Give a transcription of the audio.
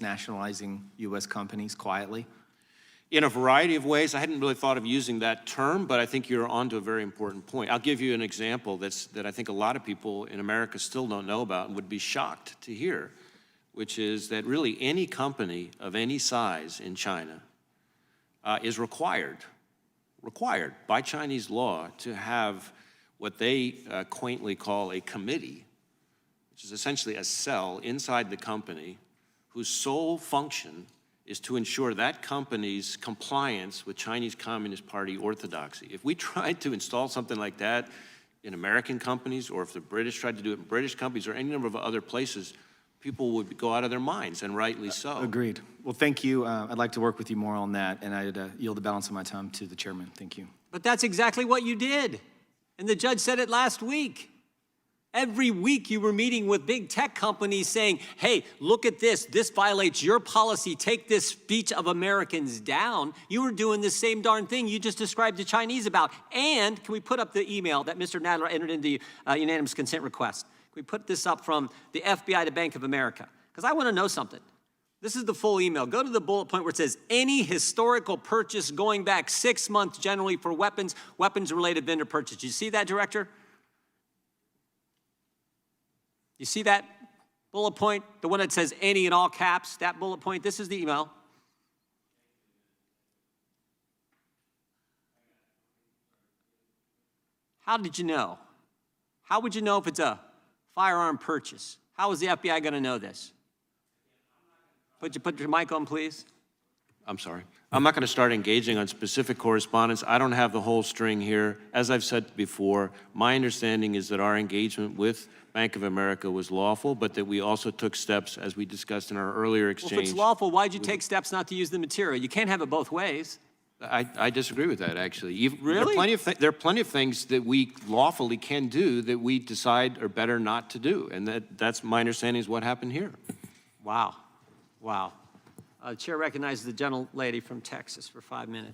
nationalizing U.S. companies quietly? In a variety of ways. I hadn't really thought of using that term, but I think you're onto a very important point. I'll give you an example that I think a lot of people in America still don't know about and would be shocked to hear, which is that really any company of any size in China is required by Chinese law to have what they quaintly call a committee, which is essentially a cell inside the company whose sole function is to ensure that company's compliance with Chinese Communist Party orthodoxy. If we tried to install something like that in American companies, or if the British tried to do it in British companies or any number of other places, people would go out of their minds, and rightly so. Agreed. Well, thank you. I'd like to work with you more on that, and I'd yield the balance of my time to the chairman. Thank you. But that's exactly what you did. And the judge said it last week. Every week you were meeting with big tech companies saying, hey, look at this. This violates your policy. Take this speech of Americans down. You were doing the same darn thing you just described the Chinese about. And can we put up the email that Mr. Nadler entered into unanimous consent request? Can we put this up from the FBI to Bank of America? Because I want to know something. This is the full email. Go to the bullet point where it says, any historical purchase going back 6 months generally for weapons-related vendor purchase. You see that, Director? You see that bullet point? The one that says any in all caps, that bullet point? This is the email. How did you know? How would you know if it's a firearm purchase? How is the FBI going to know this? Put your mic on, please. I'm sorry. I'm not going to start engaging on specific correspondence. I don't have the whole string here. As I've said before, my understanding is that our engagement with Bank of America was lawful, but that we also took steps, as we discussed in our earlier exchange. Well, if it's lawful, why'd you take steps not to use the material? You can't have it both ways. I disagree with that, actually. Really? There are plenty of things that we lawfully can do that we decide are better not to do, and that's my understanding is what happened here. Wow. Wow. The chair recognizes the gentlelady from Texas for 5 minutes.